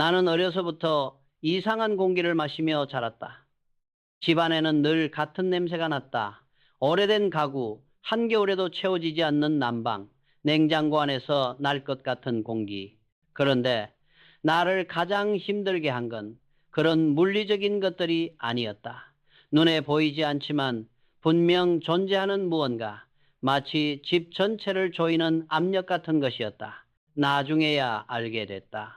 나는 어려서부터 이상한 공기를 마시며 자랐다. 집안에는 늘 같은 냄새가 났다. 오래된 가구, 한겨울에도 채워지지 않는 난방, 냉장고 안에서 날 것 같은 공기. 그런데 나를 가장 힘들게 한 건 그런 물리적인 것들이 아니었다. 눈에 보이지 않지만 분명 존재하는 무언가, 마치 집 전체를 조이는 압력 같은 것이었다. 나중에야 알게 됐다.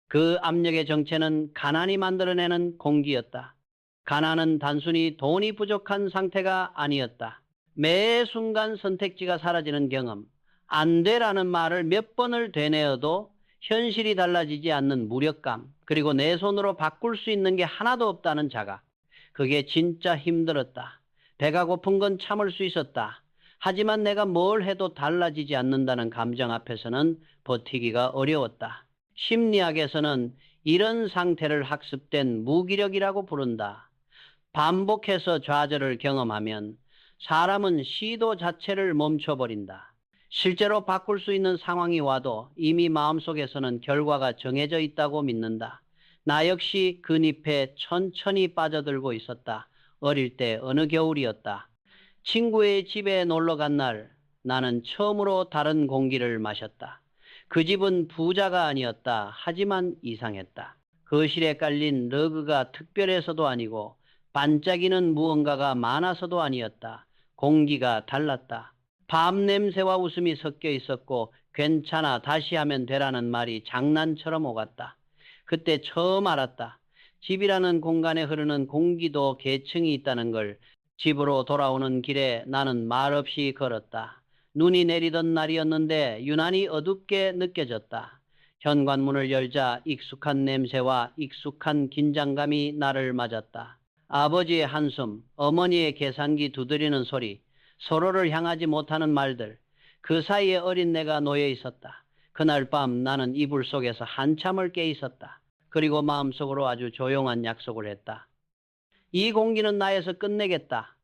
그 압력의 정체는 가난이 만들어내는 공기였다. 가난은 단순히 돈이 부족한 상태가 아니었다. 매 순간 선택지가 사라지는 경험, 안 돼라는 말을 몇 번을 되뇌어도 현실이 달라지지 않는 무력감, 그리고 내 손으로 바꿀 수 있는 게 하나도 없다는 자각. 그게 진짜 힘들었다. 배가 고픈 건 참을 수 있었다. 하지만 내가 뭘 해도 달라지지 않는다는 감정 앞에서는 버티기가 어려웠다. 심리학에서는 이런 상태를 학습된 무기력이라고 부른다. 반복해서 좌절을 경험하면 사람은 시도 자체를 멈춰버린다. 실제로 바꿀 수 있는 상황이 와도 이미 마음속에서는 결과가 정해져 있다고 믿는다. 나 역시 그 늪에 천천히 빠져들고 있었다. 어릴 때 어느 겨울이었다. 친구의 집에 놀러 간 날, 나는 처음으로 다른 공기를 마셨다. 그 집은 부자가 아니었다. 하지만 이상했다. 거실에 깔린 러그가 특별해서도 아니고 반짝이는 무언가가 많아서도 아니었다. 공기가 달랐다. 밤 냄새와 웃음이 섞여 있었고 괜찮아 다시 하면 되라는 말이 장난처럼 오갔다. 그때 처음 알았다. 집이라는 공간에 흐르는 공기도 계층이 있다는 걸. 집으로 돌아오는 길에 나는 말없이 걸었다. 눈이 내리던 날이었는데 유난히 어둡게 느껴졌다. 현관문을 열자 익숙한 냄새와 익숙한 긴장감이 나를 맞았다. 아버지의 한숨, 어머니의 계산기 두드리는 소리, 서로를 향하지 못하는 말들, 그 사이에 어린 내가 놓여 있었다. 그날 밤 나는 이불 속에서 한참을 깨 있었다. 그리고 마음속으로 아주 조용한 약속을 했다. 이 공기는 나에서 끝내겠다.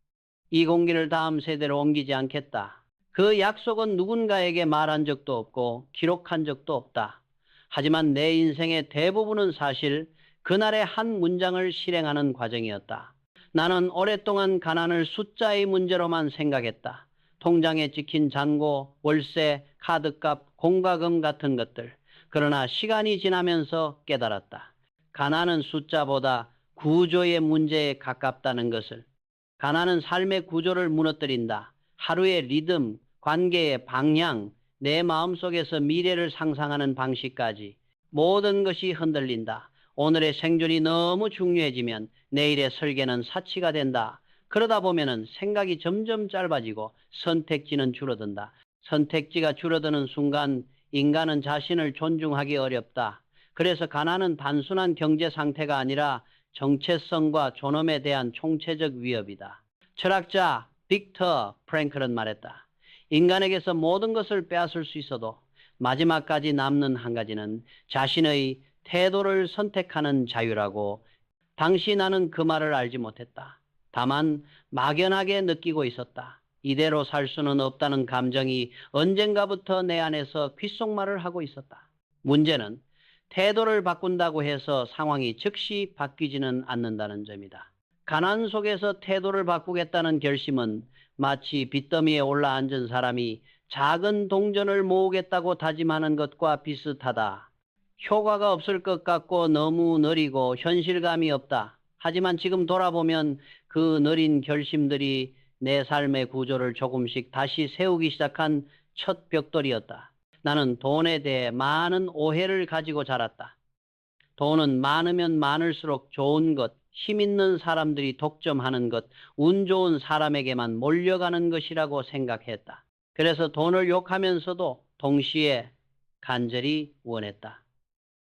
이 공기를 다음 세대로 옮기지 않겠다. 그 약속은 누군가에게 말한 적도 없고 기록한 적도 없다. 하지만 내 인생의 대부분은 사실 그날의 한 문장을 실행하는 과정이었다. 나는 오랫동안 가난을 숫자의 문제로만 생각했다. 통장에 찍힌 잔고, 월세, 카드값, 공과금 같은 것들. 그러나 시간이 지나면서 깨달았다. 가난은 숫자보다 구조의 문제에 가깝다는 것을. 가난은 삶의 구조를 무너뜨린다. 하루의 리듬, 관계의 방향, 내 마음속에서 미래를 상상하는 방식까지 모든 것이 흔들린다. 오늘의 생존이 너무 중요해지면 내일의 설계는 사치가 된다. 그러다 보면은 생각이 점점 짧아지고 선택지는 줄어든다. 선택지가 줄어드는 순간 인간은 자신을 존중하기 어렵다. 그래서 가난은 단순한 경제 상태가 아니라 정체성과 존엄에 대한 총체적 위협이다. 철학자 빅터 프랭클은 말했다. 인간에게서 모든 것을 빼앗을 수 있어도 마지막까지 남는 한 가지는 자신의 태도를 선택하는 자유라고. 당시 나는 그 말을 알지 못했다. 다만 막연하게 느끼고 있었다. 이대로 살 수는 없다는 감정이 언젠가부터 내 안에서 귓속말을 하고 있었다. 문제는 태도를 바꾼다고 해서 상황이 즉시 바뀌지는 않는다는 점이다. 가난 속에서 태도를 바꾸겠다는 결심은 마치 빚더미에 올라앉은 사람이 작은 동전을 모으겠다고 다짐하는 것과 비슷하다. 효과가 없을 것 같고 너무 느리고 현실감이 없다. 하지만 지금 돌아보면 그 느린 결심들이 내 삶의 구조를 조금씩 다시 세우기 시작한 첫 벽돌이었다. 나는 돈에 대해 많은 오해를 가지고 자랐다. 돈은 많으면 많을수록 좋은 것, 힘 있는 사람들이 독점하는 것, 운 좋은 사람에게만 몰려가는 것이라고 생각했다. 그래서 돈을 욕하면서도 동시에 간절히 원했다.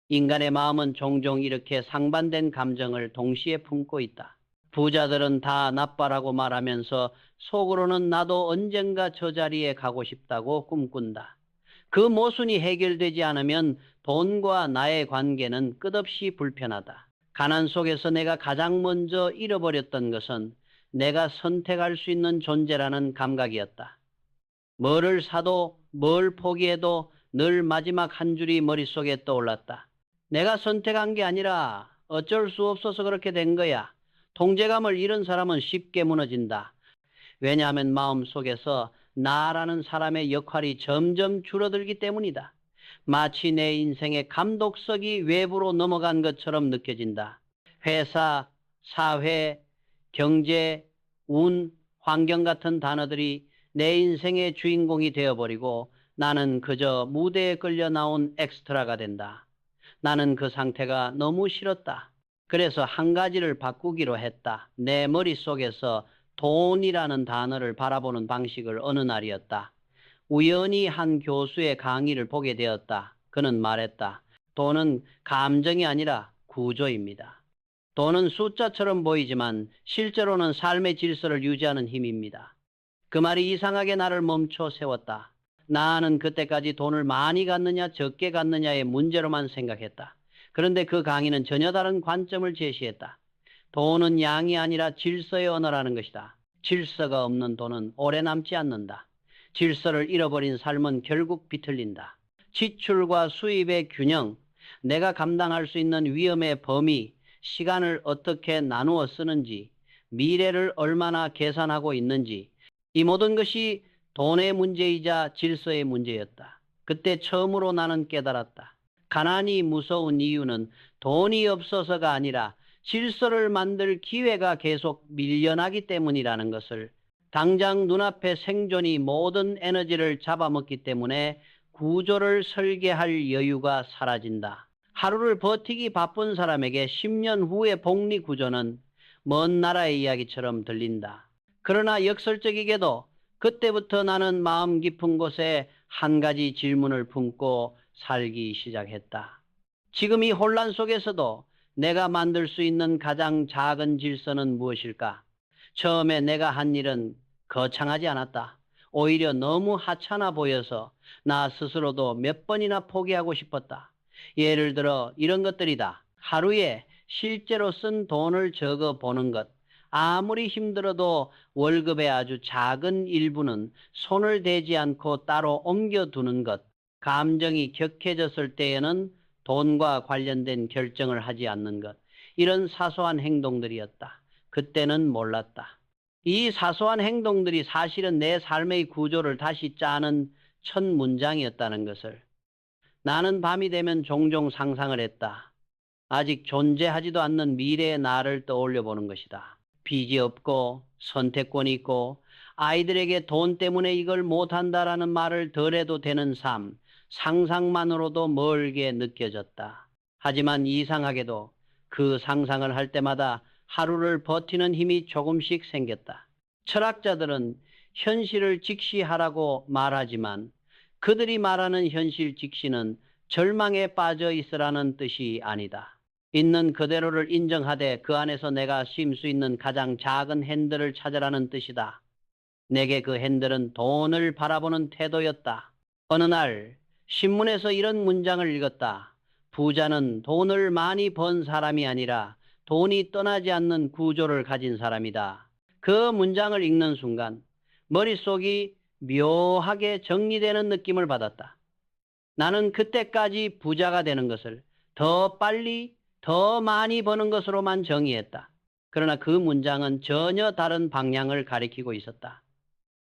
인간의 마음은 종종 이렇게 상반된 감정을 동시에 품고 있다. 부자들은 다 나빠라고 말하면서 속으로는 나도 언젠가 저 자리에 가고 싶다고 꿈꾼다. 그 모순이 해결되지 않으면 돈과 나의 관계는 끝없이 불편하다. 가난 속에서 내가 가장 먼저 잃어버렸던 것은 내가 선택할 수 있는 존재라는 감각이었다. 뭐를 사도 뭘 포기해도 늘 마지막 한 줄이 머릿속에 떠올랐다. 내가 선택한 게 아니라 어쩔 수 없어서 그렇게 된 거야. 통제감을 잃은 사람은 쉽게 무너진다. 왜냐하면 마음속에서 나라는 사람의 역할이 점점 줄어들기 때문이다. 마치 내 인생의 감독석이 외부로 넘어간 것처럼 느껴진다. 회사, 사회, 경제, 운, 환경 같은 단어들이 내 인생의 주인공이 되어버리고 나는 그저 무대에 끌려 나온 엑스트라가 된다. 나는 그 상태가 너무 싫었다. 그래서 한 가지를 바꾸기로 했다. 내 머릿속에서 돈이라는 단어를 바라보는 방식을 어느 날이었다. 우연히 한 교수의 강의를 보게 되었다. 그는 말했다. 돈은 감정이 아니라 구조입니다. 돈은 숫자처럼 보이지만 실제로는 삶의 질서를 유지하는 힘입니다. 그 말이 이상하게 나를 멈춰 세웠다. 나는 그때까지 돈을 많이 갖느냐 적게 갖느냐의 문제로만 생각했다. 그런데 그 강의는 전혀 다른 관점을 제시했다. 돈은 양이 아니라 질서의 언어라는 것이다. 질서가 없는 돈은 오래 남지 않는다. 질서를 잃어버린 삶은 결국 비틀린다. 지출과 수입의 균형, 내가 감당할 수 있는 위험의 범위, 시간을 어떻게 나누어 쓰는지, 미래를 얼마나 계산하고 있는지, 이 모든 것이 돈의 문제이자 질서의 문제였다. 그때 처음으로 나는 깨달았다. 가난이 무서운 이유는 돈이 없어서가 아니라 질서를 만들 기회가 계속 밀려나기 때문이라는 것을, 당장 눈앞의 생존이 모든 에너지를 잡아먹기 때문에 구조를 설계할 여유가 사라진다. 하루를 버티기 바쁜 사람에게 10년 후의 복리 구조는 먼 나라의 이야기처럼 들린다. 그러나 역설적이게도 그때부터 나는 마음 깊은 곳에 한 가지 질문을 품고 살기 시작했다. 지금 이 혼란 속에서도 내가 만들 수 있는 가장 작은 질서는 무엇일까? 처음에 내가 한 일은 거창하지 않았다. 오히려 너무 하찮아 보여서 나 스스로도 몇 번이나 포기하고 싶었다. 예를 들어 이런 것들이다. 하루에 실제로 쓴 돈을 적어 보는 것. 아무리 힘들어도 월급의 아주 작은 일부는 손을 대지 않고 따로 옮겨두는 것. 감정이 격해졌을 때에는 돈과 관련된 결정을 하지 않는 것. 이런 사소한 행동들이었다. 그때는 몰랐다. 이 사소한 행동들이 사실은 내 삶의 구조를 다시 짜는 첫 문장이었다는 것을. 나는 밤이 되면 종종 상상을 했다. 아직 존재하지도 않는 미래의 나를 떠올려 보는 것이다. 빚이 없고 선택권이 있고 아이들에게 돈 때문에 이걸 못한다라는 말을 덜 해도 되는 삶, 상상만으로도 멀게 느껴졌다. 하지만 이상하게도 그 상상을 할 때마다 하루를 버티는 힘이 조금씩 생겼다. 철학자들은 현실을 직시하라고 말하지만 그들이 말하는 현실 직시는 절망에 빠져 있으라는 뜻이 아니다. 있는 그대로를 인정하되 그 안에서 내가 쉼 수 있는 가장 작은 핸들을 찾으라는 뜻이다. 내게 그 핸들은 돈을 바라보는 태도였다. 어느 날 신문에서 이런 문장을 읽었다. 부자는 돈을 많이 번 사람이 아니라 돈이 떠나지 않는 구조를 가진 사람이다. 그 문장을 읽는 순간 머릿속이 묘하게 정리되는 느낌을 받았다. 나는 그때까지 부자가 되는 것을 더 빨리, 더 많이 버는 것으로만 정의했다. 그러나 그 문장은 전혀 다른 방향을 가리키고 있었다.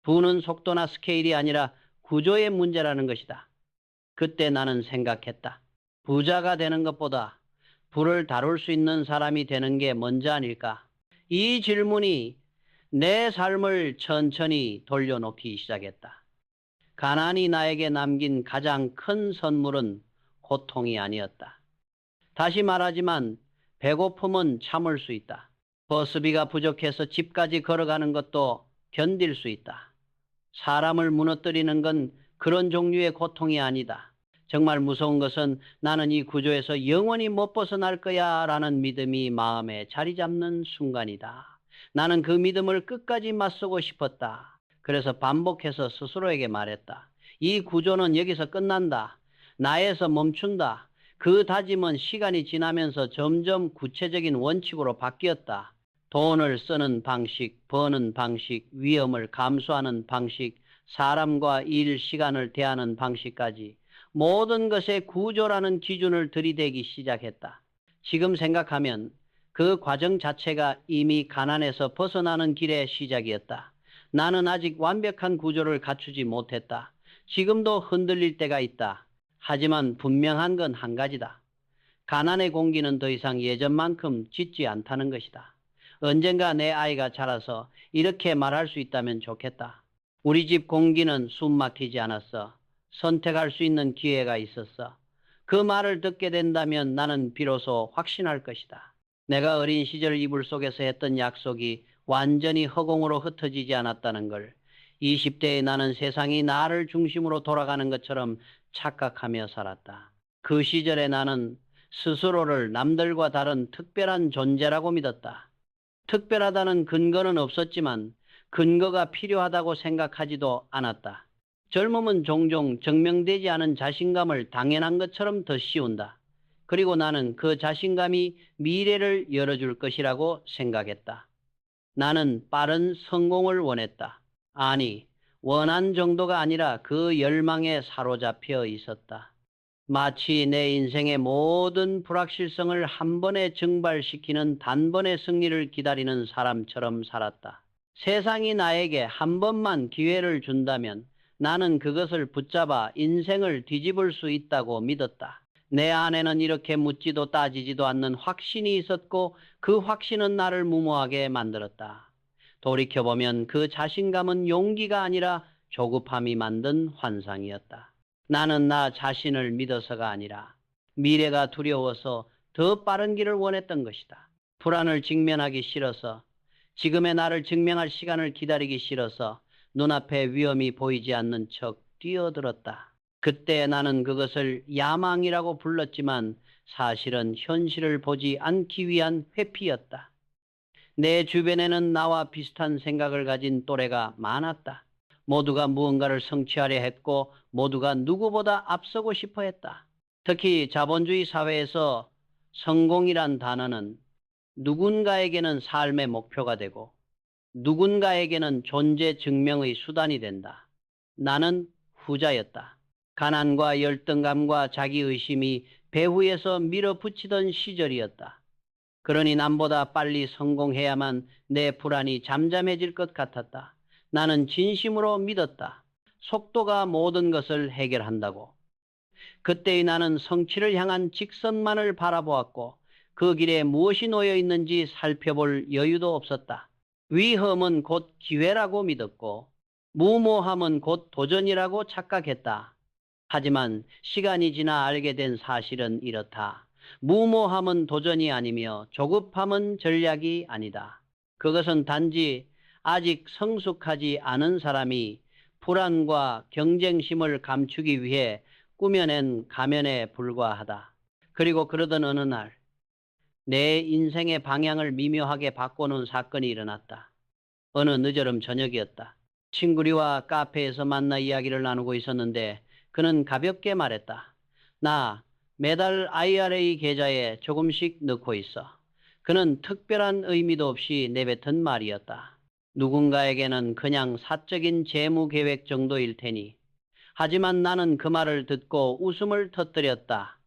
부는 속도나 스케일이 아니라 구조의 문제라는 것이다. 그때 나는 생각했다. 부자가 되는 것보다 부를 다룰 수 있는 사람이 되는 게 먼저 아닐까? 이 질문이 내 삶을 천천히 돌려놓기 시작했다. 가난이 나에게 남긴 가장 큰 선물은 고통이 아니었다. 다시 말하지만 배고픔은 참을 수 있다. 버스비가 부족해서 집까지 걸어가는 것도 견딜 수 있다. 사람을 무너뜨리는 건 그런 종류의 고통이 아니다. 정말 무서운 것은 나는 이 구조에서 영원히 못 벗어날 거야 라는 믿음이 마음에 자리 잡는 순간이다. 나는 그 믿음을 끝까지 맞서고 싶었다. 그래서 반복해서 스스로에게 말했다. 이 구조는 여기서 끝난다. 나에서 멈춘다. 그 다짐은 시간이 지나면서 점점 구체적인 원칙으로 바뀌었다. 돈을 쓰는 방식, 버는 방식, 위험을 감수하는 방식, 사람과 일, 시간을 대하는 방식까지 모든 것의 구조라는 기준을 들이대기 시작했다. 지금 생각하면 그 과정 자체가 이미 가난에서 벗어나는 길의 시작이었다. 나는 아직 완벽한 구조를 갖추지 못했다. 지금도 흔들릴 때가 있다. 하지만 분명한 건 한 가지다. 가난의 공기는 더 이상 예전만큼 짙지 않다는 것이다. 언젠가 내 아이가 자라서 이렇게 말할 수 있다면 좋겠다. 우리 집 공기는 숨 막히지 않았어. 선택할 수 있는 기회가 있었어. 그 말을 듣게 된다면 나는 비로소 확신할 것이다. 내가 어린 시절 이불 속에서 했던 약속이 완전히 허공으로 흩어지지 않았다는 걸, 20대의 나는 세상이 나를 중심으로 돌아가는 것처럼 착각하며 살았다. 그 시절에 나는 스스로를 남들과 다른 특별한 존재라고 믿었다. 특별하다는 근거는 없었지만 근거가 필요하다고 생각하지도 않았다. 젊음은 종종 증명되지 않은 자신감을 당연한 것처럼 더 씌운다. 그리고 나는 그 자신감이 미래를 열어줄 것이라고 생각했다. 나는 빠른 성공을 원했다. 아니, 원한 정도가 아니라 그 열망에 사로잡혀 있었다. 마치 내 인생의 모든 불확실성을 한 번에 증발시키는 단번의 승리를 기다리는 사람처럼 살았다. 세상이 나에게 한 번만 기회를 준다면 나는 그것을 붙잡아 인생을 뒤집을 수 있다고 믿었다. 내 안에는 이렇게 묻지도 따지지도 않는 확신이 있었고 그 확신은 나를 무모하게 만들었다. 돌이켜보면 그 자신감은 용기가 아니라 조급함이 만든 환상이었다. 나는 나 자신을 믿어서가 아니라 미래가 두려워서 더 빠른 길을 원했던 것이다. 불안을 직면하기 싫어서, 지금의 나를 증명할 시간을 기다리기 싫어서 눈앞에 위험이 보이지 않는 척 뛰어들었다. 그때 나는 그것을 야망이라고 불렀지만 사실은 현실을 보지 않기 위한 회피였다. 내 주변에는 나와 비슷한 생각을 가진 또래가 많았다. 모두가 무언가를 성취하려 했고 모두가 누구보다 앞서고 싶어 했다. 특히 자본주의 사회에서 성공이란 단어는 누군가에게는 삶의 목표가 되고 누군가에게는 존재 증명의 수단이 된다. 나는 후자였다. 가난과 열등감과 자기의심이 배후에서 밀어붙이던 시절이었다. 그러니 남보다 빨리 성공해야만 내 불안이 잠잠해질 것 같았다. 나는 진심으로 믿었다. 속도가 모든 것을 해결한다고. 그때의 나는 성취를 향한 직선만을 바라보았고 그 길에 무엇이 놓여 있는지 살펴볼 여유도 없었다. 위험은 곧 기회라고 믿었고 무모함은 곧 도전이라고 착각했다. 하지만 시간이 지나 알게 된 사실은 이렇다. 무모함은 도전이 아니며 조급함은 전략이 아니다. 그것은 단지 아직 성숙하지 않은 사람이 불안과 경쟁심을 감추기 위해 꾸며낸 가면에 불과하다. 그리고 그러던 어느 날 내 인생의 방향을 미묘하게 바꿔놓은 사건이 일어났다. 어느 늦여름 저녁이었다. 친구리와 카페에서 만나 이야기를 나누고 있었는데 그는 가볍게 말했다. 나 매달 IRA 계좌에 조금씩 넣고 있어. 그는 특별한 의미도 없이 내뱉은 말이었다. 누군가에게는 그냥 사적인 재무 계획 정도일 테니. 하지만 나는 그 말을 듣고 웃음을 터뜨렸다.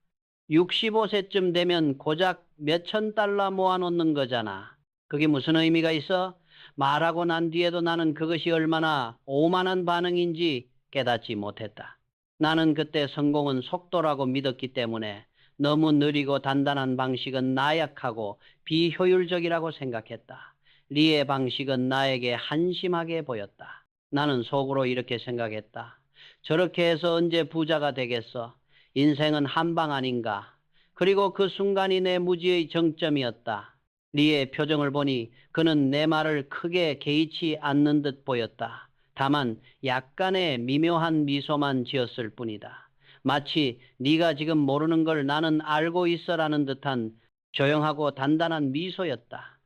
65세쯤 되면 고작 몇천 달러 모아놓는 거잖아. 그게 무슨 의미가 있어? 말하고 난 뒤에도 나는 그것이 얼마나 오만한 반응인지 깨닫지 못했다. 나는 그때 성공은 속도라고 믿었기 때문에 너무 느리고 단단한 방식은 나약하고 비효율적이라고 생각했다. 리의 방식은 나에게 한심하게 보였다. 나는 속으로 이렇게 생각했다. 저렇게 해서 언제 부자가 되겠어? 인생은 한방 아닌가? 그리고 그 순간이 내 무지의 정점이었다. 리의 표정을 보니 그는 내 말을 크게 개의치 않는 듯 보였다. 다만 약간의 미묘한 미소만 지었을 뿐이다. 마치 네가 지금 모르는 걸 나는 알고 있어라는 듯한 조용하고 단단한 미소였다.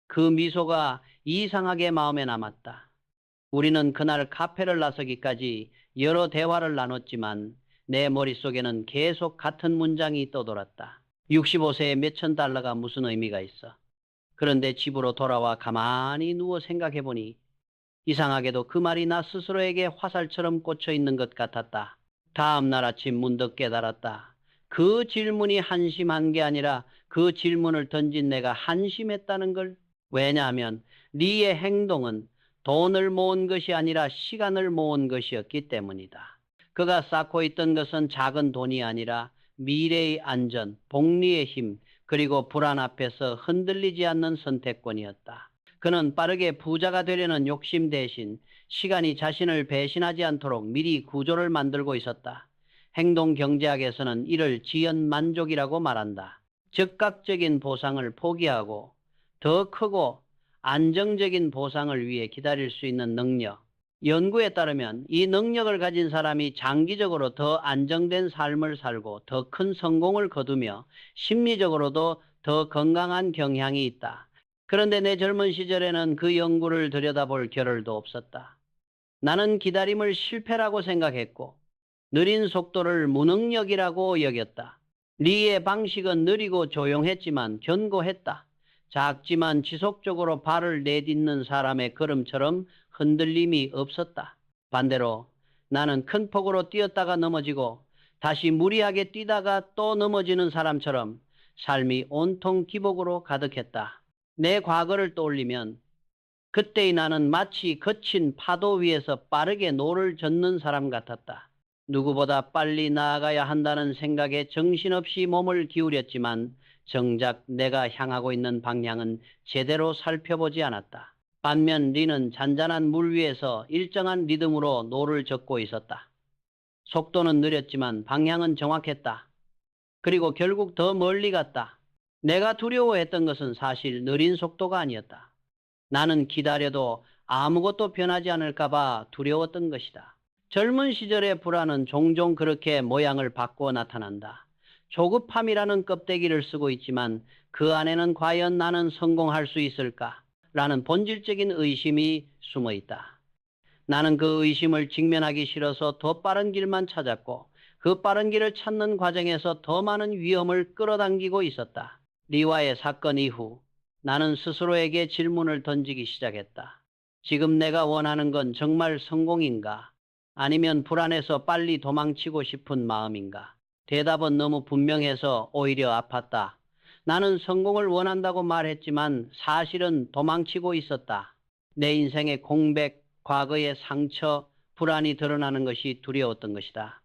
그 미소가 이상하게 마음에 남았다. 우리는 그날 카페를 나서기까지 여러 대화를 나눴지만 내 머릿속에는 계속 같은 문장이 떠돌았다. 65세에 몇천 달러가 무슨 의미가 있어. 그런데 집으로 돌아와 가만히 누워 생각해보니 이상하게도 그 말이 나 스스로에게 화살처럼 꽂혀 있는 것 같았다. 다음 날 아침 문득 깨달았다. 그 질문이 한심한 게 아니라 그 질문을 던진 내가 한심했다는 걸. 왜냐하면 리의 행동은 돈을 모은 것이 아니라 시간을 모은 것이었기 때문이다. 그가 쌓고 있던 것은 작은 돈이 아니라 미래의 안전, 복리의 힘, 그리고 불안 앞에서 흔들리지 않는 선택권이었다. 그는 빠르게 부자가 되려는 욕심 대신 시간이 자신을 배신하지 않도록 미리 구조를 만들고 있었다. 행동 경제학에서는 이를 지연 만족이라고 말한다. 즉각적인 보상을 포기하고 더 크고 안정적인 보상을 위해 기다릴 수 있는 능력. 연구에 따르면 이 능력을 가진 사람이 장기적으로 더 안정된 삶을 살고 더 큰 성공을 거두며 심리적으로도 더 건강한 경향이 있다. 그런데 내 젊은 시절에는 그 연구를 들여다볼 겨를도 없었다. 나는 기다림을 실패라고 생각했고 느린 속도를 무능력이라고 여겼다. 리의 방식은 느리고 조용했지만 견고했다. 작지만 지속적으로 발을 내딛는 사람의 걸음처럼 흔들림이 없었다. 반대로 나는 큰 폭으로 뛰었다가 넘어지고 다시 무리하게 뛰다가 또 넘어지는 사람처럼 삶이 온통 기복으로 가득했다. 내 과거를 떠올리면 그때의 나는 마치 거친 파도 위에서 빠르게 노를 젓는 사람 같았다. 누구보다 빨리 나아가야 한다는 생각에 정신없이 몸을 기울였지만 정작 내가 향하고 있는 방향은 제대로 살펴보지 않았다. 반면 리는 잔잔한 물 위에서 일정한 리듬으로 노를 젓고 있었다. 속도는 느렸지만 방향은 정확했다. 그리고 결국 더 멀리 갔다. 내가 두려워했던 것은 사실 느린 속도가 아니었다. 나는 기다려도 아무것도 변하지 않을까봐 두려웠던 것이다. 젊은 시절의 불안은 종종 그렇게 모양을 바꾸어 나타난다. 조급함이라는 껍데기를 쓰고 있지만 그 안에는 과연 나는 성공할 수 있을까? 라는 본질적인 의심이 숨어 있다. 나는 그 의심을 직면하기 싫어서 더 빠른 길만 찾았고 그 빠른 길을 찾는 과정에서 더 많은 위험을 끌어당기고 있었다. 리와의 사건 이후 나는 스스로에게 질문을 던지기 시작했다. 지금 내가 원하는 건 정말 성공인가? 아니면 불안해서 빨리 도망치고 싶은 마음인가? 대답은 너무 분명해서 오히려 아팠다. 나는 성공을 원한다고 말했지만 사실은 도망치고 있었다. 내 인생의 공백, 과거의 상처, 불안이 드러나는 것이 두려웠던 것이다.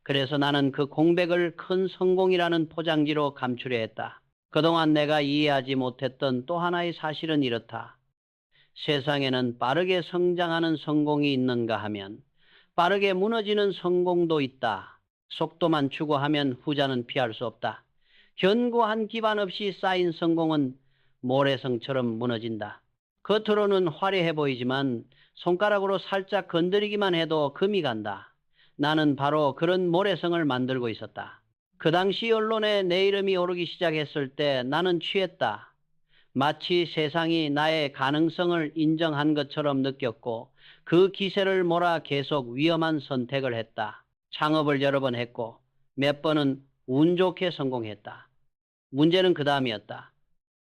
그래서 나는 그 공백을 큰 성공이라는 포장지로 감추려 했다. 그동안 내가 이해하지 못했던 또 하나의 사실은 이렇다. 세상에는 빠르게 성장하는 성공이 있는가 하면 빠르게 무너지는 성공도 있다. 속도만 추구하면 후자는 피할 수 없다. 견고한 기반 없이 쌓인 성공은 모래성처럼 무너진다. 겉으로는 화려해 보이지만 손가락으로 살짝 건드리기만 해도 금이 간다. 나는 바로 그런 모래성을 만들고 있었다. 그 당시 언론에 내 이름이 오르기 시작했을 때 나는 취했다. 마치 세상이 나의 가능성을 인정한 것처럼 느꼈고 그 기세를 몰아 계속 위험한 선택을 했다. 창업을 여러 번 했고 몇 번은 운 좋게 성공했다. 문제는 그 다음이었다.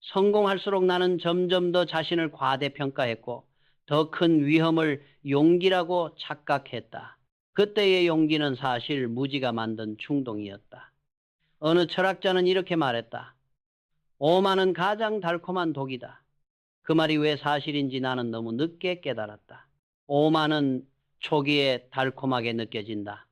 성공할수록 나는 점점 더 자신을 과대평가했고 더 큰 위험을 용기라고 착각했다. 그때의 용기는 사실 무지가 만든 충동이었다. 어느 철학자는 이렇게 말했다. 오만은 가장 달콤한 독이다. 그 말이 왜 사실인지 나는 너무 늦게 깨달았다. 오만은 초기에 달콤하게 느껴진다.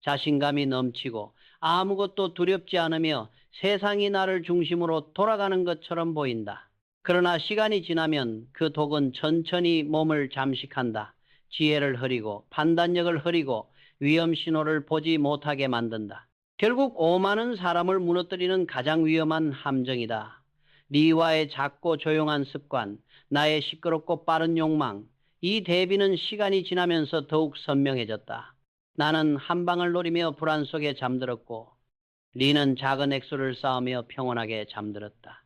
자신감이 넘치고 아무것도 두렵지 않으며 세상이 나를 중심으로 돌아가는 것처럼 보인다. 그러나 시간이 지나면 그 독은 천천히 몸을 잠식한다. 지혜를 흐리고 판단력을 흐리고 위험 신호를 보지 못하게 만든다. 결국 오만은 사람을 무너뜨리는 가장 위험한 함정이다. 리와의 작고 조용한 습관, 나의 시끄럽고 빠른 욕망, 이 대비는 시간이 지나면서 더욱 선명해졌다. 나는 한 방을 노리며 불안 속에 잠들었고 리는 작은 액수를 쌓으며 평온하게 잠들었다.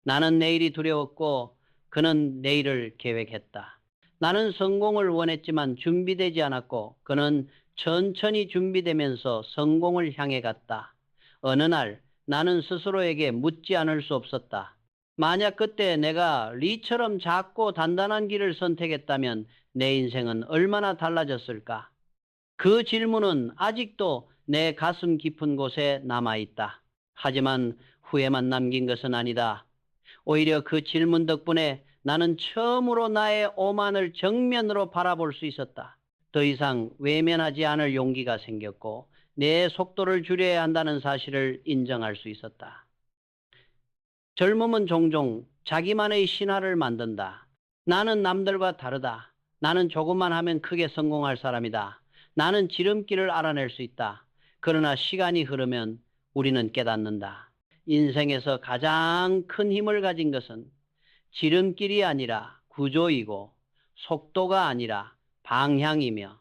나는 내일이 두려웠고 그는 내일을 계획했다. 나는 성공을 원했지만 준비되지 않았고 그는 천천히 준비되면서 성공을 향해 갔다. 어느 날 나는 스스로에게 묻지 않을 수 없었다. 만약 그때 내가 리처럼 작고 단단한 길을 선택했다면 내 인생은 얼마나 달라졌을까? 그 질문은 아직도 내 가슴 깊은 곳에 남아있다. 하지만 후회만 남긴 것은 아니다. 오히려 그 질문 덕분에 나는 처음으로 나의 오만을 정면으로 바라볼 수 있었다. 더 이상 외면하지 않을 용기가 생겼고 내 속도를 줄여야 한다는 사실을 인정할 수 있었다. 젊음은 종종 자기만의 신화를 만든다. 나는 남들과 다르다. 나는 조금만 하면 크게 성공할 사람이다. 나는 지름길을 알아낼 수 있다. 그러나 시간이 흐르면 우리는 깨닫는다. 인생에서 가장 큰 힘을 가진 것은 지름길이 아니라 구조이고 속도가 아니라 방향이며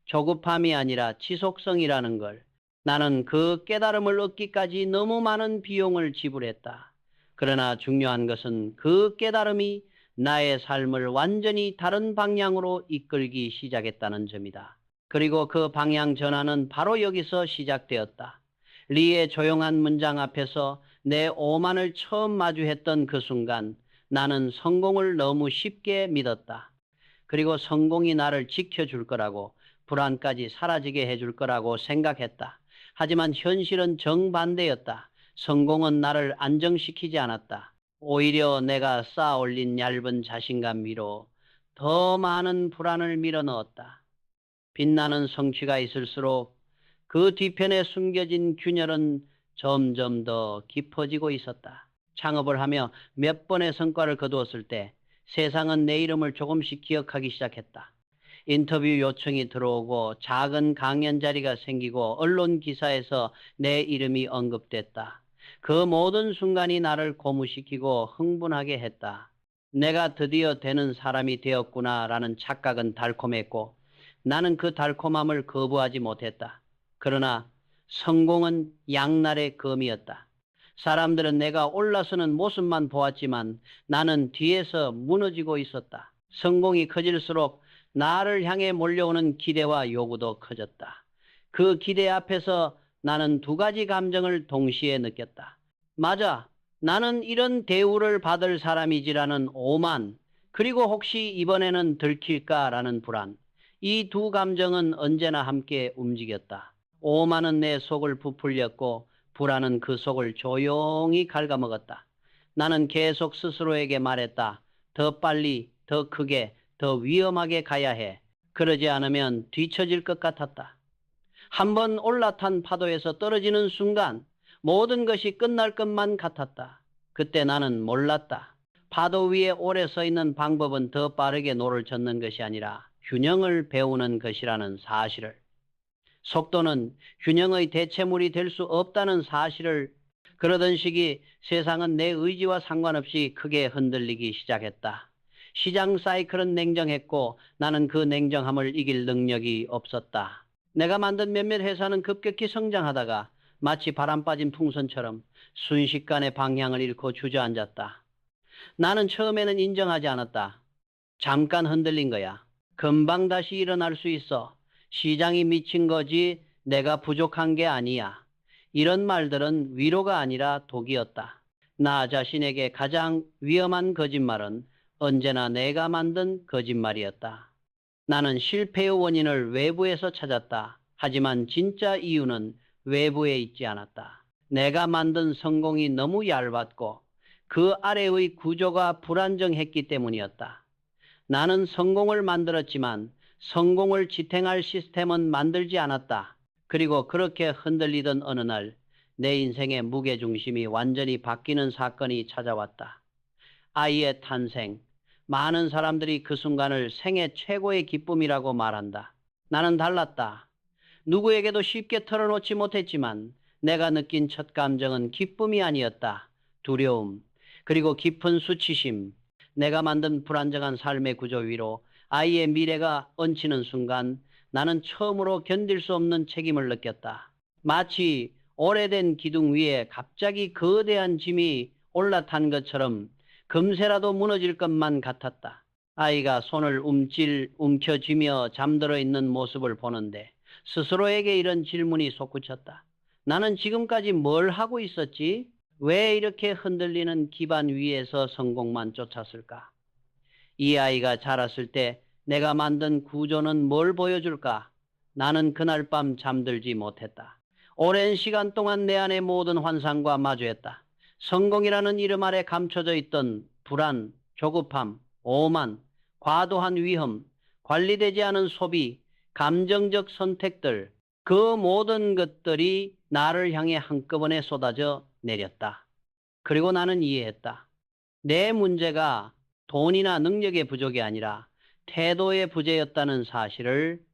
조급함이 아니라 지속성이라는 걸 나는 그 깨달음을 얻기까지 너무 많은 비용을 지불했다. 그러나 중요한 것은 그 깨달음이 나의 삶을 완전히 다른 방향으로 이끌기 시작했다는 점이다. 그리고 그 방향 전환은 바로 여기서 시작되었다. 리의 조용한 문장 앞에서 내 오만을 처음 마주했던 그 순간 나는 성공을 너무 쉽게 믿었다. 그리고 성공이 나를 지켜줄 거라고 불안까지 사라지게 해줄 거라고 생각했다. 하지만 현실은 정반대였다. 성공은 나를 안정시키지 않았다. 오히려 내가 쌓아 올린 얇은 자신감 위로 더 많은 불안을 밀어넣었다. 빛나는 성취가 있을수록 그 뒤편에 숨겨진 균열은 점점 더 깊어지고 있었다. 창업을 하며 몇 번의 성과를 거두었을 때 세상은 내 이름을 조금씩 기억하기 시작했다. 인터뷰 요청이 들어오고 작은 강연 자리가 생기고 언론 기사에서 내 이름이 언급됐다. 그 모든 순간이 나를 고무시키고 흥분하게 했다. 내가 드디어 되는 사람이 되었구나라는 착각은 달콤했고 나는 그 달콤함을 거부하지 못했다. 그러나 성공은 양날의 검이었다. 사람들은 내가 올라서는 모습만 보았지만 나는 뒤에서 무너지고 있었다. 성공이 커질수록 나를 향해 몰려오는 기대와 요구도 커졌다. 그 기대 앞에서 나는 두 가지 감정을 동시에 느꼈다. 맞아, 나는 이런 대우를 받을 사람이지라는 오만, 그리고 혹시 이번에는 들킬까라는 불안. 이 두 감정은 언제나 함께 움직였다. 오만은 내 속을 부풀렸고 불안은 그 속을 조용히 갉아먹었다. 나는 계속 스스로에게 말했다. 더 빨리, 더 크게, 더 위험하게 가야 해. 그러지 않으면 뒤처질 것 같았다. 한번 올라탄 파도에서 떨어지는 순간 모든 것이 끝날 것만 같았다. 그때 나는 몰랐다. 파도 위에 오래 서 있는 방법은 더 빠르게 노를 젓는 것이 아니라 균형을 배우는 것이라는 사실을. 속도는 균형의 대체물이 될 수 없다는 사실을. 그러던 시기 세상은 내 의지와 상관없이 크게 흔들리기 시작했다. 시장 사이클은 냉정했고 나는 그 냉정함을 이길 능력이 없었다. 내가 만든 몇몇 회사는 급격히 성장하다가 마치 바람 빠진 풍선처럼 순식간에 방향을 잃고 주저앉았다. 나는 처음에는 인정하지 않았다. 잠깐 흔들린 거야. 금방 다시 일어날 수 있어. 시장이 미친 거지 내가 부족한 게 아니야. 이런 말들은 위로가 아니라 독이었다. 나 자신에게 가장 위험한 거짓말은 언제나 내가 만든 거짓말이었다. 나는 실패의 원인을 외부에서 찾았다. 하지만 진짜 이유는 외부에 있지 않았다. 내가 만든 성공이 너무 얇았고 그 아래의 구조가 불안정했기 때문이었다. 나는 성공을 만들었지만 성공을 지탱할 시스템은 만들지 않았다. 그리고 그렇게 흔들리던 어느 날 내 인생의 무게중심이 완전히 바뀌는 사건이 찾아왔다. 아이의 탄생. 많은 사람들이 그 순간을 생애 최고의 기쁨이라고 말한다. 나는 달랐다. 누구에게도 쉽게 털어놓지 못했지만 내가 느낀 첫 감정은 기쁨이 아니었다. 두려움, 그리고 깊은 수치심. 내가 만든 불안정한 삶의 구조 위로 아이의 미래가 얹히는 순간 나는 처음으로 견딜 수 없는 책임을 느꼈다. 마치 오래된 기둥 위에 갑자기 거대한 짐이 올라탄 것처럼 금세라도 무너질 것만 같았다. 아이가 손을 움켜쥐며 잠들어 있는 모습을 보는데 스스로에게 이런 질문이 솟구쳤다. 나는 지금까지 뭘 하고 있었지? 왜 이렇게 흔들리는 기반 위에서 성공만 쫓았을까? 이 아이가 자랐을 때 내가 만든 구조는 뭘 보여줄까? 나는 그날 밤 잠들지 못했다. 오랜 시간 동안 내 안의 모든 환상과 마주했다. 성공이라는 이름 아래 감춰져 있던 불안, 조급함, 오만, 과도한 위험, 관리되지 않은 소비, 감정적 선택들, 그 모든 것들이 나를 향해 한꺼번에 쏟아져 내렸다. 그리고 나는 이해했다. 내 문제가 돈이나 능력의 부족이 아니라 태도의 부재였다는 사실을.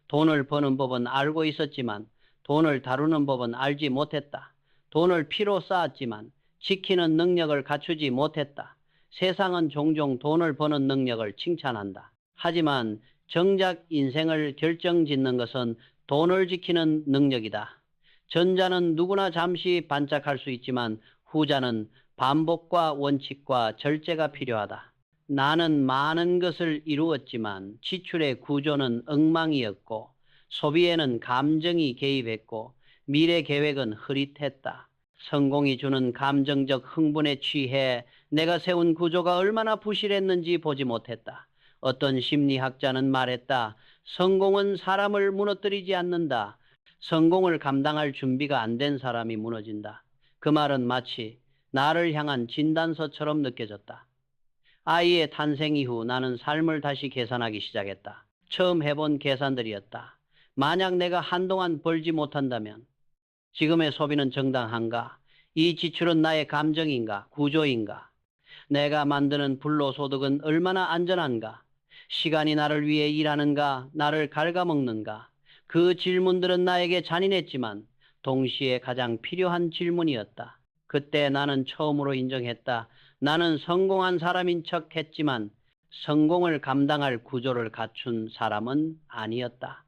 돈을 버는 법은 알고 있었지만 돈을 다루는 법은 알지 못했다. 돈을 피로 쌓았지만 지키는 능력을 갖추지 못했다. 세상은 종종 돈을 버는 능력을 칭찬한다. 하지만 정작 인생을 결정짓는 것은 돈을 지키는 능력이다. 전자는 누구나 잠시 반짝할 수 있지만 후자는 반복과 원칙과 절제가 필요하다. 나는 많은 것을 이루었지만 지출의 구조는 엉망이었고 소비에는 감정이 개입했고 미래 계획은 흐릿했다. 성공이 주는 감정적 흥분에 취해 내가 세운 구조가 얼마나 부실했는지 보지 못했다. 어떤 심리학자는 말했다. 성공은 사람을 무너뜨리지 않는다. 성공을 감당할 준비가 안 된 사람이 무너진다. 그 말은 마치 나를 향한 진단서처럼 느껴졌다. 아이의 탄생 이후 나는 삶을 다시 계산하기 시작했다. 처음 해본 계산들이었다. 만약 내가 한동안 벌지 못한다면 지금의 소비는 정당한가? 이 지출은 나의 감정인가? 구조인가? 내가 만드는 불로소득은 얼마나 안전한가? 시간이 나를 위해 일하는가? 나를 갉아먹는가? 그 질문들은 나에게 잔인했지만 동시에 가장 필요한 질문이었다. 그때 나는 처음으로 인정했다. 나는 성공한 사람인 척 했지만 성공을 감당할 구조를 갖춘 사람은 아니었다.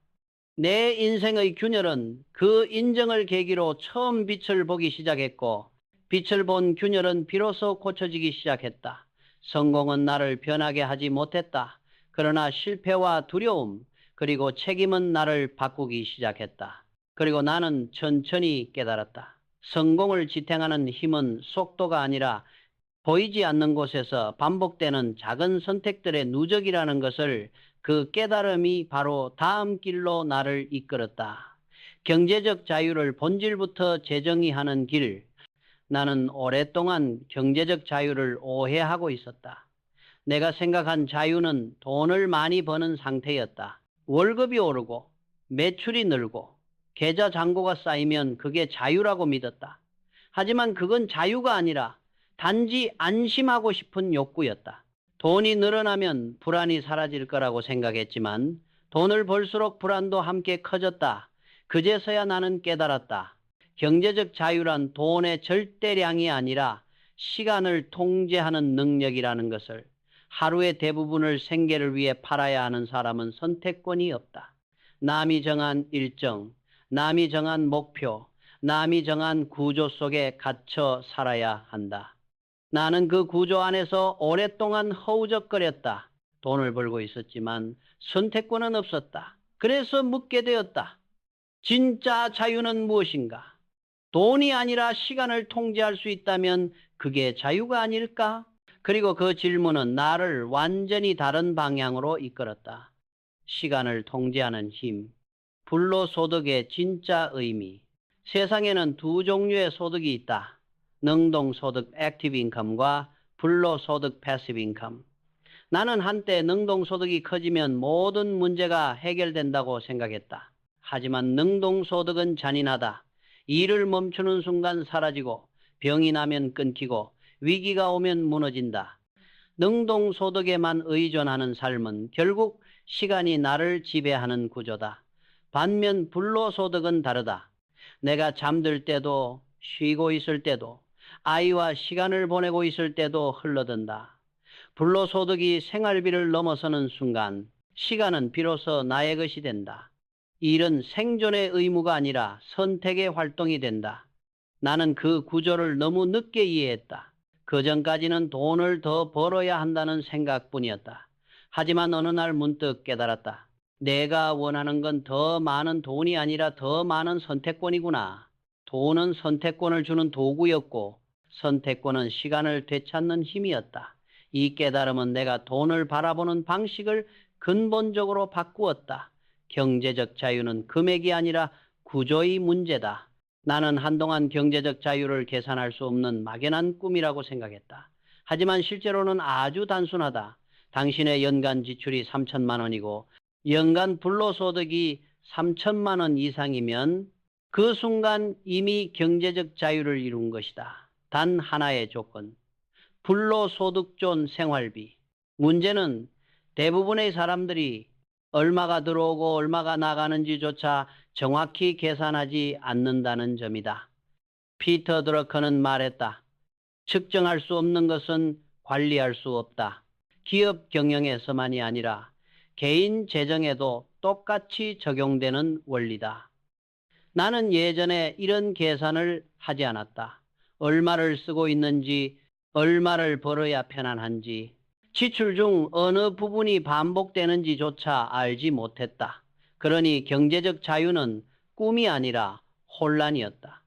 내 인생의 균열은 그 인정을 계기로 처음 빛을 보기 시작했고 빛을 본 균열은 비로소 고쳐지기 시작했다. 성공은 나를 변하게 하지 못했다. 그러나 실패와 두려움 그리고 책임은 나를 바꾸기 시작했다. 그리고 나는 천천히 깨달았다. 성공을 지탱하는 힘은 속도가 아니라 보이지 않는 곳에서 반복되는 작은 선택들의 누적이라는 것을, 그 깨달음이 바로 다음 길로 나를 이끌었다. 경제적 자유를 본질부터 재정의하는 길. 나는 오랫동안 경제적 자유를 오해하고 있었다. 내가 생각한 자유는 돈을 많이 버는 상태였다. 월급이 오르고 매출이 늘고 계좌 잔고가 쌓이면 그게 자유라고 믿었다. 하지만 그건 자유가 아니라 단지 안심하고 싶은 욕구였다. 돈이 늘어나면 불안이 사라질 거라고 생각했지만 돈을 벌수록 불안도 함께 커졌다. 그제서야 나는 깨달았다. 경제적 자유란 돈의 절대량이 아니라 시간을 통제하는 능력이라는 것을. 하루의 대부분을 생계를 위해 팔아야 하는 사람은 선택권이 없다. 남이 정한 일정, 남이 정한 목표, 남이 정한 구조 속에 갇혀 살아야 한다. 나는 그 구조 안에서 오랫동안 허우적거렸다. 돈을 벌고 있었지만 선택권은 없었다. 그래서 묻게 되었다. 진짜 자유는 무엇인가? 돈이 아니라 시간을 통제할 수 있다면 그게 자유가 아닐까? 그리고 그 질문은 나를 완전히 다른 방향으로 이끌었다. 시간을 통제하는 힘, 불로소득의 진짜 의미. 세상에는 두 종류의 소득이 있다. 능동소득 액티브 인컴과 불로소득 패시브 인컴. 나는 한때 능동소득이 커지면 모든 문제가 해결된다고 생각했다. 하지만 능동소득은 잔인하다. 일을 멈추는 순간 사라지고 병이 나면 끊기고 위기가 오면 무너진다. 능동소득에만 의존하는 삶은 결국 시간이 나를 지배하는 구조다. 반면 불로소득은 다르다. 내가 잠들 때도 쉬고 있을 때도 아이와 시간을 보내고 있을 때도 흘러든다. 불로소득이 생활비를 넘어서는 순간 시간은 비로소 나의 것이 된다. 일은 생존의 의무가 아니라 선택의 활동이 된다. 나는 그 구조를 너무 늦게 이해했다. 그전까지는 돈을 더 벌어야 한다는 생각뿐이었다. 하지만 어느 날 문득 깨달았다. 내가 원하는 건 더 많은 돈이 아니라 더 많은 선택권이구나. 돈은 선택권을 주는 도구였고 선택권은 시간을 되찾는 힘이었다. 이 깨달음은 내가 돈을 바라보는 방식을 근본적으로 바꾸었다. 경제적 자유는 금액이 아니라 구조의 문제다. 나는 한동안 경제적 자유를 계산할 수 없는 막연한 꿈이라고 생각했다. 하지만 실제로는 아주 단순하다. 당신의 연간 지출이 3천만 원이고 연간 불로소득이 3천만 원 이상이면 그 순간 이미 경제적 자유를 이룬 것이다. 단 하나의 조건. 불로소득존 생활비. 문제는 대부분의 사람들이 얼마가 들어오고 얼마가 나가는지조차 정확히 계산하지 않는다는 점이다. 피터 드러커는 말했다. 측정할 수 없는 것은 관리할 수 없다. 기업 경영에서만이 아니라 개인 재정에도 똑같이 적용되는 원리다. 나는 예전에 이런 계산을 하지 않았다. 얼마를 쓰고 있는지, 얼마를 벌어야 편안한지, 지출 중 어느 부분이 반복되는지조차 알지 못했다. 그러니 경제적 자유는 꿈이 아니라 혼란이었다.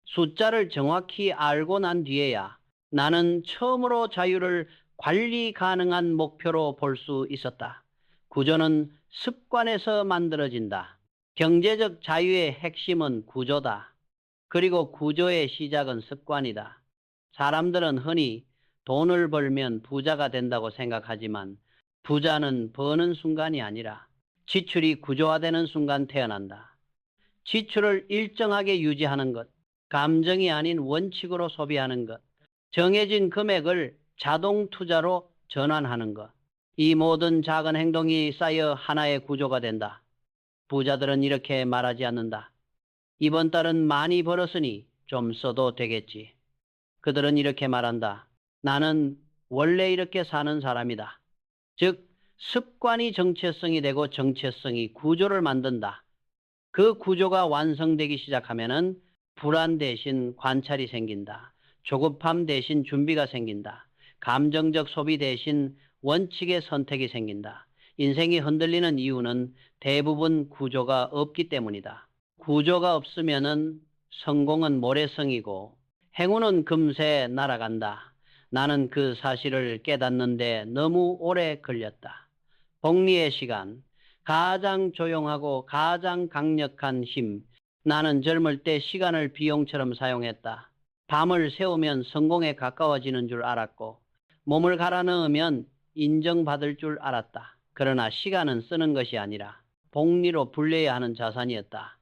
숫자를 정확히 알고 난 뒤에야 나는 처음으로 자유를 관리 가능한 목표로 볼 수 있었다. 구조는 습관에서 만들어진다. 경제적 자유의 핵심은 구조다. 그리고 구조의 시작은 습관이다. 사람들은 흔히 돈을 벌면 부자가 된다고 생각하지만 부자는 버는 순간이 아니라 지출이 구조화되는 순간 태어난다. 지출을 일정하게 유지하는 것, 감정이 아닌 원칙으로 소비하는 것, 정해진 금액을 자동 투자로 전환하는 것. 이 모든 작은 행동이 쌓여 하나의 구조가 된다. 부자들은 이렇게 말하지 않는다. 이번 달은 많이 벌었으니 좀 써도 되겠지. 그들은 이렇게 말한다. 나는 원래 이렇게 사는 사람이다. 즉, 습관이 정체성이 되고 정체성이 구조를 만든다. 그 구조가 완성되기 시작하면은 불안 대신 관찰이 생긴다. 조급함 대신 준비가 생긴다. 감정적 소비 대신 원칙의 선택이 생긴다. 인생이 흔들리는 이유는 대부분 구조가 없기 때문이다. 구조가 없으면은 성공은 모래성이고 행운은 금세 날아간다. 나는 그 사실을 깨닫는데 너무 오래 걸렸다. 복리의 시간, 가장 조용하고 가장 강력한 힘. 나는 젊을 때 시간을 비용처럼 사용했다. 밤을 새우면 성공에 가까워지는 줄 알았고 몸을 갈아 넣으면 인정받을 줄 알았다. 그러나 시간은 쓰는 것이 아니라 복리로 불려야 하는 자산이었다.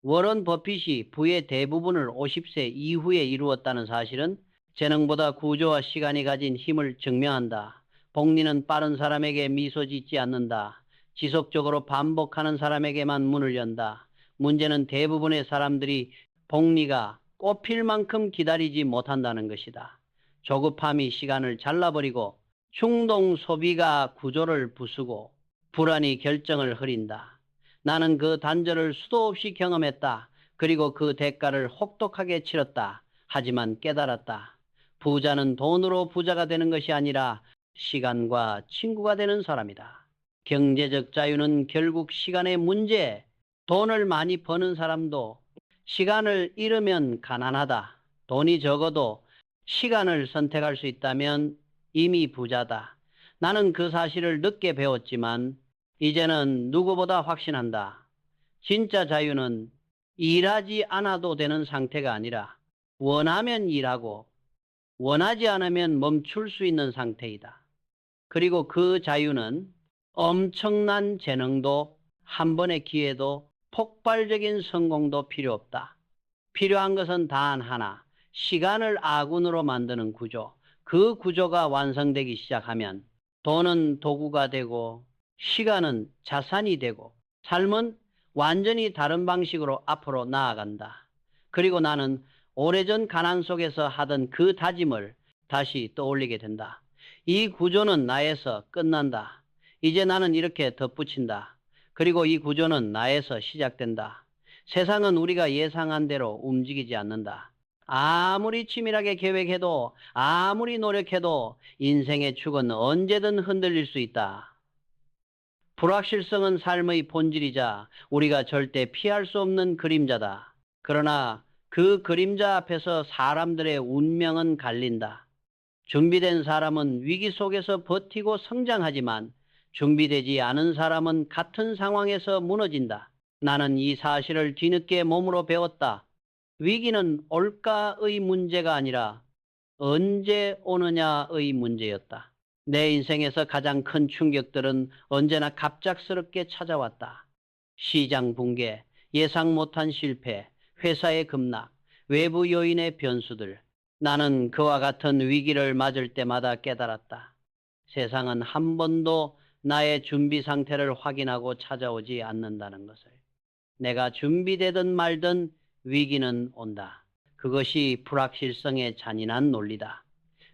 워런 버핏이 부의 대부분을 50세 이후에 이루었다는 사실은 재능보다 구조와 시간이 가진 힘을 증명한다. 복리는 빠른 사람에게 미소 짓지 않는다. 지속적으로 반복하는 사람에게만 문을 연다. 문제는 대부분의 사람들이 복리가 꽃필 만큼 기다리지 못한다는 것이다. 조급함이 시간을 잘라버리고 충동 소비가 구조를 부수고 불안이 결정을 흐린다. 나는 그 단절을 수도 없이 경험했다. 그리고 그 대가를 혹독하게 치렀다. 하지만 깨달았다. 부자는 돈으로 부자가 되는 것이 아니라 시간과 친구가 되는 사람이다. 경제적 자유는 결국 시간의 문제. 돈을 많이 버는 사람도 시간을 잃으면 가난하다. 돈이 적어도 시간을 선택할 수 있다면 이미 부자다. 나는 그 사실을 늦게 배웠지만 이제는 누구보다 확신한다. 진짜 자유는 일하지 않아도 되는 상태가 아니라 원하면 일하고 원하지 않으면 멈출 수 있는 상태이다. 그리고 그 자유는 엄청난 재능도 한 번의 기회도 폭발적인 성공도 필요 없다. 필요한 것은 단 하나, 시간을 아군으로 만드는 구조. 그 구조가 완성되기 시작하면 돈은 도구가 되고 시간은 자산이 되고 삶은 완전히 다른 방식으로 앞으로 나아간다. 그리고 나는 오래전 가난 속에서 하던 그 다짐을 다시 떠올리게 된다. 이 구조는 나에서 끝난다. 이제 나는 이렇게 덧붙인다. 그리고 이 구조는 나에서 시작된다. 세상은 우리가 예상한 대로 움직이지 않는다. 아무리 치밀하게 계획해도 아무리 노력해도 인생의 축은 언제든 흔들릴 수 있다. 불확실성은 삶의 본질이자 우리가 절대 피할 수 없는 그림자다. 그러나 그 그림자 앞에서 사람들의 운명은 갈린다. 준비된 사람은 위기 속에서 버티고 성장하지만 준비되지 않은 사람은 같은 상황에서 무너진다. 나는 이 사실을 뒤늦게 몸으로 배웠다. 위기는 올까의 문제가 아니라 언제 오느냐의 문제였다. 내 인생에서 가장 큰 충격들은 언제나 갑작스럽게 찾아왔다. 시장 붕괴, 예상 못한 실패, 회사의 급락, 외부 요인의 변수들. 나는 그와 같은 위기를 맞을 때마다 깨달았다. 세상은 한 번도 나의 준비 상태를 확인하고 찾아오지 않는다는 것을. 내가 준비되든 말든 위기는 온다. 그것이 불확실성의 잔인한 논리다.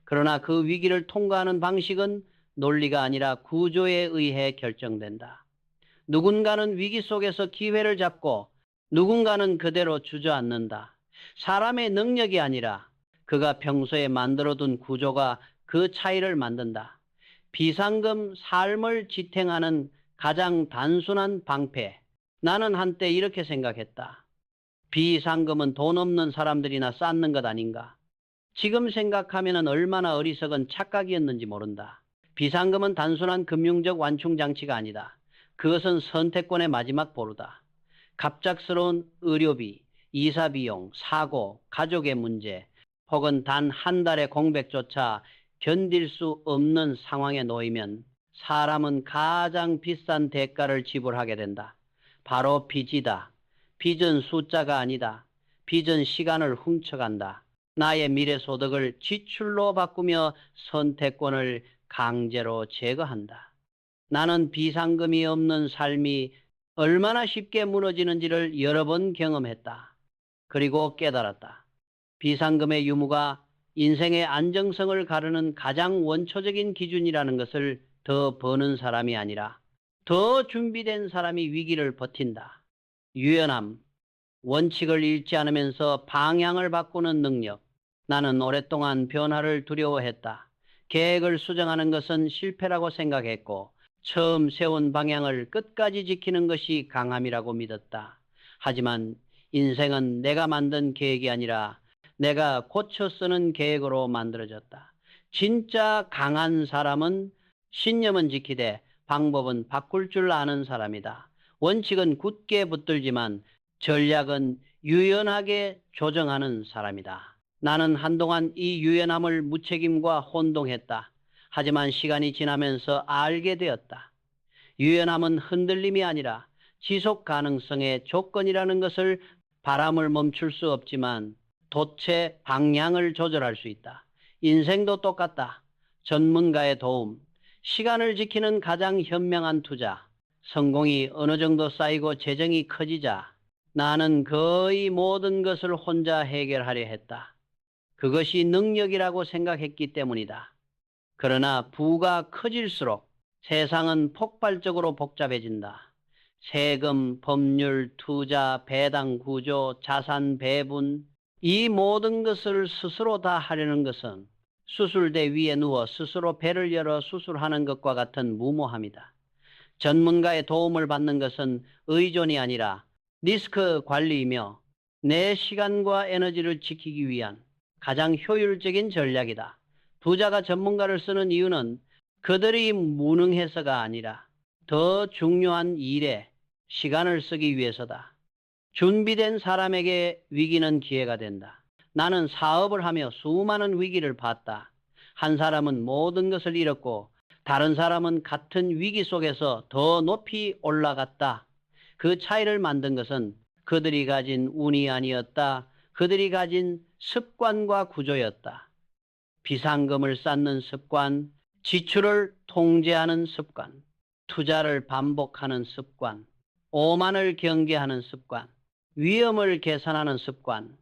그러나 그 위기를 통과하는 방식은 논리가 아니라 구조에 의해 결정된다. 누군가는 위기 속에서 기회를 잡고 누군가는 그대로 주저앉는다. 사람의 능력이 아니라 그가 평소에 만들어둔 구조가 그 차이를 만든다. 비상금 삶을 지탱하는 가장 단순한 방패. 나는 한때 이렇게 생각했다. 비상금은 돈 없는 사람들이나 쌓는 것 아닌가. 지금 생각하면 얼마나 어리석은 착각이었는지 모른다. 비상금은 단순한 금융적 완충 장치가 아니다. 그것은 선택권의 마지막 보루다. 갑작스러운 의료비, 이사비용, 사고, 가족의 문제, 혹은 단 한 달의 공백조차 견딜 수 없는 상황에 놓이면 사람은 가장 비싼 대가를 지불하게 된다. 바로 빚이다. 빚은 숫자가 아니다. 빚은 시간을 훔쳐간다. 나의 미래 소득을 지출로 바꾸며 선택권을 강제로 제거한다. 나는 비상금이 없는 삶이 얼마나 쉽게 무너지는지를 여러 번 경험했다. 그리고 깨달았다. 비상금의 유무가 인생의 안정성을 가르는 가장 원초적인 기준이라는 것을 더 버는 사람이 아니라 더 준비된 사람이 위기를 버틴다. 유연함, 원칙을 잃지 않으면서 방향을 바꾸는 능력. 나는 오랫동안 변화를 두려워했다. 계획을 수정하는 것은 실패라고 생각했고 처음 세운 방향을 끝까지 지키는 것이 강함이라고 믿었다. 하지만 인생은 내가 만든 계획이 아니라 내가 고쳐 쓰는 계획으로 만들어졌다. 진짜 강한 사람은 신념은 지키되 방법은 바꿀 줄 아는 사람이다. 원칙은 굳게 붙들지만 전략은 유연하게 조정하는 사람이다. 나는 한동안 이 유연함을 무책임과 혼동했다. 하지만 시간이 지나면서 알게 되었다. 유연함은 흔들림이 아니라 지속 가능성의 조건이라는 것을. 바람을 멈출 수 없지만 돛의 방향을 조절할 수 있다. 인생도 똑같다. 전문가의 도움, 시간을 지키는 가장 현명한 투자, 성공이 어느 정도 쌓이고 재정이 커지자 나는 거의 모든 것을 혼자 해결하려 했다. 그것이 능력이라고 생각했기 때문이다. 그러나 부가 커질수록 세상은 폭발적으로 복잡해진다. 세금, 법률, 투자, 배당 구조, 자산 배분, 이 모든 것을 스스로 다 하려는 것은 수술대 위에 누워 스스로 배를 열어 수술하는 것과 같은 무모함이다. 전문가의 도움을 받는 것은 의존이 아니라 리스크 관리이며 내 시간과 에너지를 지키기 위한 가장 효율적인 전략이다. 부자가 전문가를 쓰는 이유는 그들이 무능해서가 아니라 더 중요한 일에 시간을 쓰기 위해서다. 준비된 사람에게 위기는 기회가 된다. 나는 사업을 하며 수많은 위기를 봤다. 한 사람은 모든 것을 잃었고 다른 사람은 같은 위기 속에서 더 높이 올라갔다. 그 차이를 만든 것은 그들이 가진 운이 아니었다. 그들이 가진 습관과 구조였다. 비상금을 쌓는 습관, 지출을 통제하는 습관, 투자를 반복하는 습관, 오만을 경계하는 습관, 위험을 계산하는 습관.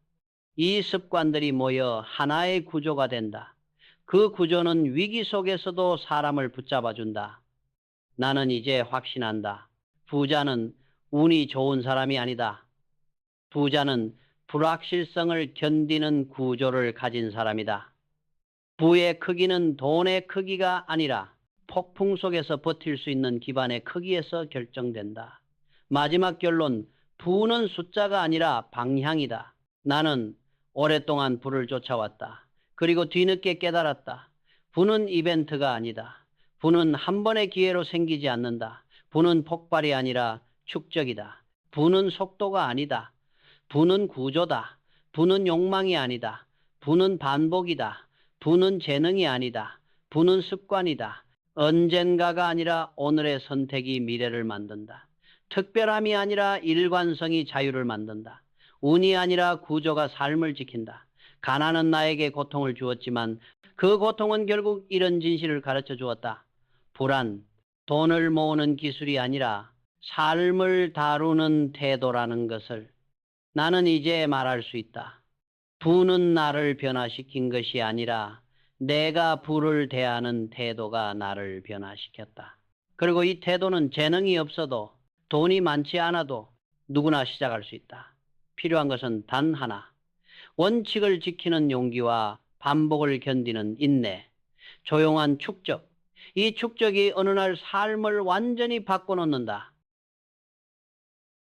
이 습관들이 모여 하나의 구조가 된다. 그 구조는 위기 속에서도 사람을 붙잡아준다. 나는 이제 확신한다. 부자는 운이 좋은 사람이 아니다. 부자는 불확실성을 견디는 구조를 가진 사람이다. 부의 크기는 돈의 크기가 아니라 폭풍 속에서 버틸 수 있는 기반의 크기에서 결정된다. 마지막 결론, 부는 숫자가 아니라 방향이다. 나는 오랫동안 부를 쫓아왔다. 그리고 뒤늦게 깨달았다. 부는 이벤트가 아니다. 부는 한 번의 기회로 생기지 않는다. 부는 폭발이 아니라 축적이다. 부는 속도가 아니다. 부는 구조다. 부는 욕망이 아니다. 부는 반복이다. 부는 재능이 아니다. 부는 습관이다. 언젠가가 아니라 오늘의 선택이 미래를 만든다. 특별함이 아니라 일관성이 자유를 만든다. 운이 아니라 구조가 삶을 지킨다. 가난은 나에게 고통을 주었지만 그 고통은 결국 이런 진실을 가르쳐 주었다. 불안, 돈을 모으는 기술이 아니라 삶을 다루는 태도라는 것을 나는 이제 말할 수 있다. 부는 나를 변화시킨 것이 아니라 내가 부를 대하는 태도가 나를 변화시켰다. 그리고 이 태도는 재능이 없어도 돈이 많지 않아도 누구나 시작할 수 있다. 필요한 것은 단 하나. 원칙을 지키는 용기와 반복을 견디는 인내, 조용한 축적. 이 축적이 어느 날 삶을 완전히 바꿔놓는다.